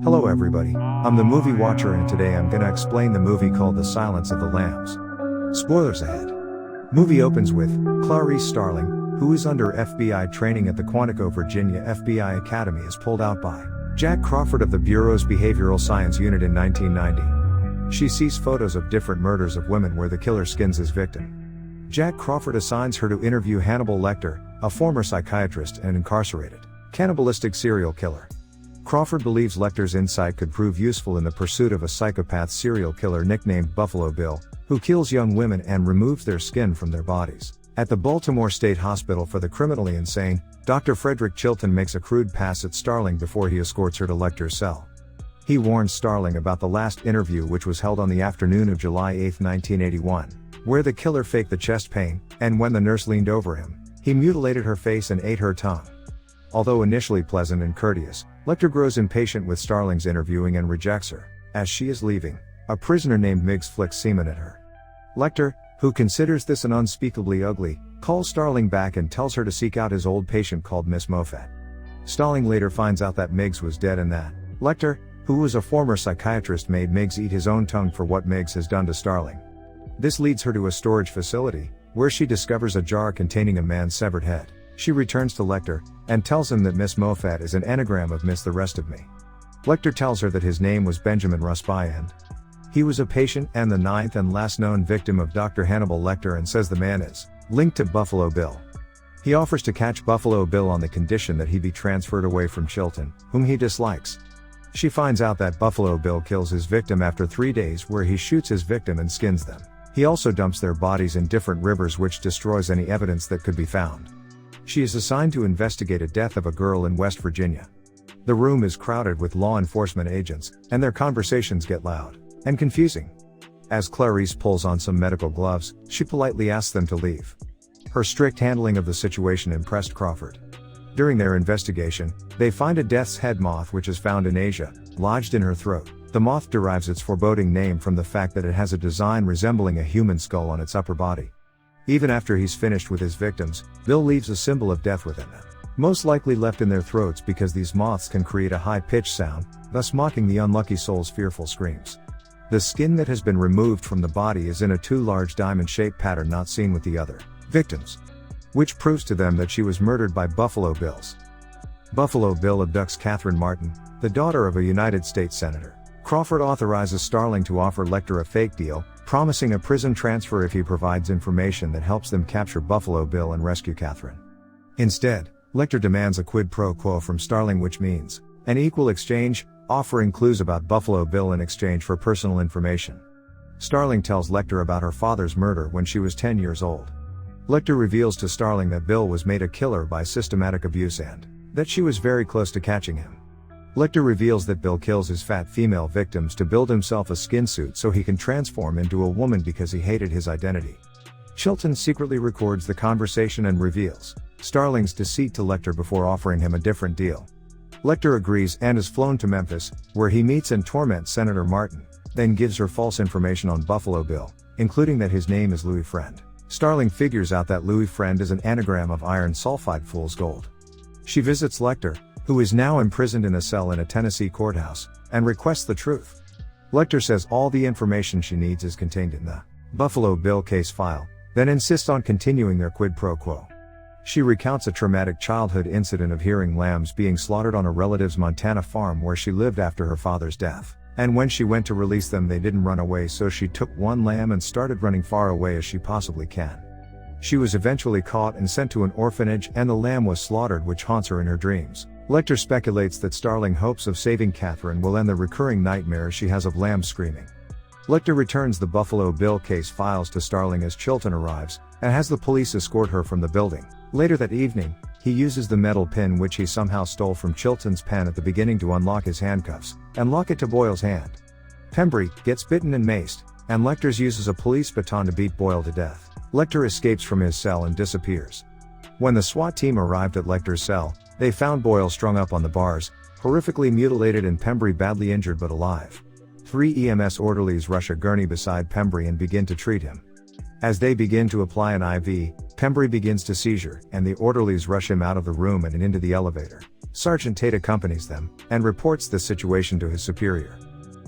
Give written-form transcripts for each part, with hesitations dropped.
Hello everybody, I'm the movie watcher and today I'm gonna explain the movie called The Silence of the Lambs. Spoilers ahead. Movie opens with Clarice Starling, who is under FBI training at the Quantico, Virginia F.B.I. Academy, is pulled out by Jack Crawford of the Bureau's Behavioral Science Unit in 1990. She sees photos of different murders of women where the killer skins his victim. Jack Crawford assigns her to interview Hannibal Lecter, a former psychiatrist and incarcerated cannibalistic serial killer. Crawford believes Lecter's insight could prove useful in the pursuit of a psychopath serial killer nicknamed Buffalo Bill, who kills young women and removes their skin from their bodies. At the Baltimore State Hospital for the Criminally Insane, Dr. Frederick Chilton makes a crude pass at Starling before he escorts her to Lecter's cell. He warns Starling about the last interview, which was held on the afternoon of July 8, 1981, where the killer faked the chest pain, and when the nurse leaned over him, he mutilated her face and ate her tongue. Although initially pleasant and courteous, Lecter grows impatient with Starling's interviewing and rejects her. As she is leaving, a prisoner named Miggs flicks semen at her. Lecter, who considers this an unspeakably ugly, calls Starling back and tells her to seek out his old patient called Miss Moffat. Starling later finds out that Miggs was dead and that Lecter, who was a former psychiatrist, made Miggs eat his own tongue for what Miggs has done to Starling. This leads her to a storage facility, where she discovers a jar containing a man's severed head. She returns to Lecter, and tells him that Miss Moffat is an anagram of Miss the Rest of Me. Lecter tells her that his name was Benjamin Rusby and he was a patient and the ninth and last known victim of Dr. Hannibal Lecter, and says the man is linked to Buffalo Bill. He offers to catch Buffalo Bill on the condition that he be transferred away from Chilton, whom he dislikes. She finds out that Buffalo Bill kills his victim after 3 days, where he shoots his victim and skins them. He also dumps their bodies in different rivers, which destroys any evidence that could be found. She is assigned to investigate a death of a girl in West Virginia. The room is crowded with law enforcement agents, and their conversations get loud and confusing. As Clarice pulls on some medical gloves, she politely asks them to leave. Her strict handling of the situation impressed Crawford. During their investigation, they find a death's head moth which is found in Asia, lodged in her throat. The moth derives its foreboding name from the fact that it has a design resembling a human skull on its upper body. Even after he's finished with his victims, Bill leaves a symbol of death within them, most likely left in their throats because these moths can create a high-pitched sound, thus mocking the unlucky soul's fearful screams. The skin that has been removed from the body is in a too large diamond-shaped pattern not seen with the other victims, which proves to them that she was murdered by Buffalo Bills. Buffalo Bill abducts Catherine Martin, the daughter of a United States Senator. Crawford authorizes Starling to offer Lecter a fake deal, promising a prison transfer if he provides information that helps them capture Buffalo Bill and rescue Catherine. Instead, Lecter demands a quid pro quo from Starling, which means an equal exchange, offering clues about Buffalo Bill in exchange for personal information. Starling tells Lecter about her father's murder when she was 10 years old. Lecter reveals to Starling that Bill was made a killer by systematic abuse and that she was very close to catching him. Lecter reveals that Bill kills his fat female victims to build himself a skin suit so he can transform into a woman because he hated his identity. Chilton secretly records the conversation and reveals Starling's deceit to Lecter before offering him a different deal. Lecter agrees and is flown to Memphis, where he meets and torments Senator Martin, then gives her false information on Buffalo Bill, including that his name is Louis Friend. Starling figures out that Louis Friend is an anagram of iron sulfide fool's gold. She visits Lecter, who is now imprisoned in a cell in a Tennessee courthouse, and requests the truth. Lecter says all the information she needs is contained in the Buffalo Bill case file, then insists on continuing their quid pro quo. She recounts a traumatic childhood incident of hearing lambs being slaughtered on a relative's Montana farm where she lived after her father's death, and when she went to release them they didn't run away, so she took one lamb and started running far away as she possibly can. She was eventually caught and sent to an orphanage, and the lamb was slaughtered, which haunts her in her dreams. Lecter speculates that Starling hopes of saving Catherine will end the recurring nightmares she has of lambs screaming. Lecter returns the Buffalo Bill case files to Starling as Chilton arrives, and has the police escort her from the building. Later that evening, he uses the metal pin which he somehow stole from Chilton's pen at the beginning to unlock his handcuffs, and lock it to Boyle's hand. Pembry gets bitten and maced, and Lecter uses a police baton to beat Boyle to death. Lecter escapes from his cell and disappears. When the SWAT team arrived at Lecter's cell, they found Boyle strung up on the bars, horrifically mutilated, and Pembry badly injured but alive. 3 EMS orderlies rush a gurney beside Pembry and begin to treat him. As they begin to apply an IV, Pembry begins to seizure, and the orderlies rush him out of the room and into the elevator. Sergeant Tate accompanies them, and reports the situation to his superior.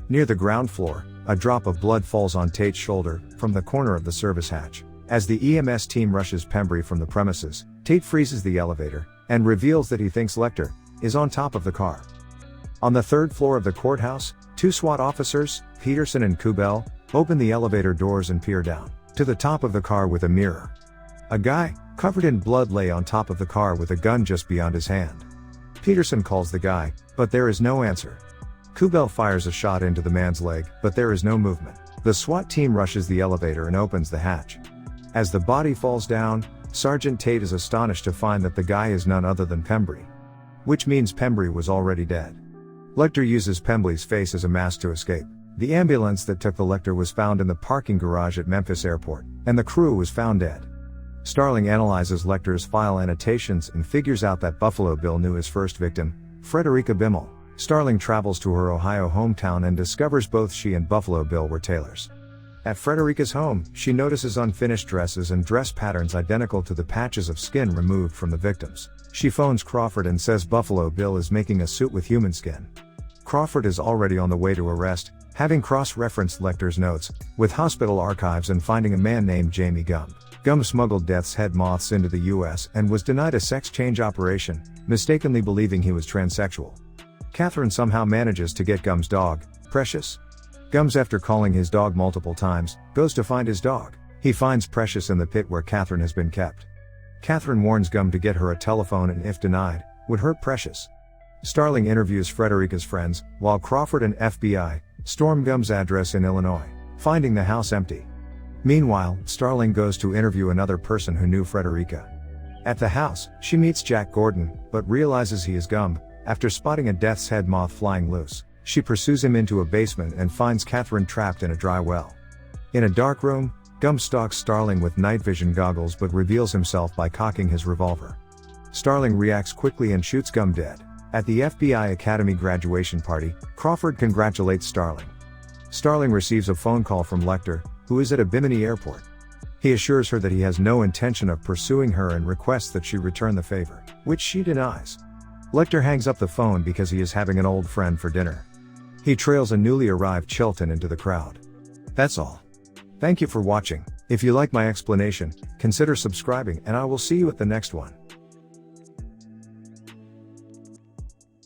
Near the ground floor, a drop of blood falls on Tate's shoulder, from the corner of the service hatch. As the EMS team rushes Pembry from the premises, Tate freezes the elevator, and reveals that he thinks Lecter is on top of the car. On the third floor of the courthouse, two SWAT officers, Peterson and Kubel, open the elevator doors and peer down to the top of the car with a mirror. A guy, covered in blood, lay on top of the car with a gun just beyond his hand. Peterson calls the guy, but there is no answer. Kubel fires a shot into the man's leg, but there is no movement. The SWAT team rushes the elevator and opens the hatch. As the body falls down, Sergeant Tate is astonished to find that the guy is none other than Pembry. Which means Pembry was already dead. Lecter uses Pembry's face as a mask to escape. The ambulance that took the Lecter was found in the parking garage at Memphis Airport, and the crew was found dead. Starling analyzes Lecter's file annotations and figures out that Buffalo Bill knew his first victim, Frederica Bimmel. Starling travels to her Ohio hometown and discovers both she and Buffalo Bill were tailors. At Frederica's home, she notices unfinished dresses and dress patterns identical to the patches of skin removed from the victims. She phones Crawford and says Buffalo Bill is making a suit with human skin. Crawford is already on the way to arrest, having cross-referenced Lecter's notes with hospital archives and finding a man named Jamie Gumb. Gumb smuggled Death's Head moths into the US and was denied a sex change operation, mistakenly believing he was transsexual. Catherine somehow manages to get Gumb's dog, Precious. Gums, after calling his dog multiple times, goes to find his dog. He finds Precious in the pit where Catherine has been kept. Catherine warns Gum to get her a telephone and, if denied, would hurt Precious. Starling interviews Frederica's friends, while Crawford and FBI storm Gum's address in Illinois, finding the house empty. Meanwhile, Starling goes to interview another person who knew Frederica. At the house, she meets Jack Gordon, but realizes he is Gum, after spotting a Death's Head moth flying loose. She pursues him into a basement and finds Catherine trapped in a dry well. In a dark room, Gum stalks Starling with night vision goggles but reveals himself by cocking his revolver. Starling reacts quickly and shoots Gum dead. At the FBI Academy graduation party, Crawford congratulates Starling. Starling receives a phone call from Lecter, who is at a Bimini airport. He assures her that he has no intention of pursuing her and requests that she return the favor, which she denies. Lecter hangs up the phone because he is having an old friend for dinner. He trails a newly arrived Chilton into the crowd. That's all. Thank you for watching. If you like my explanation, consider subscribing and I will see you at the next one.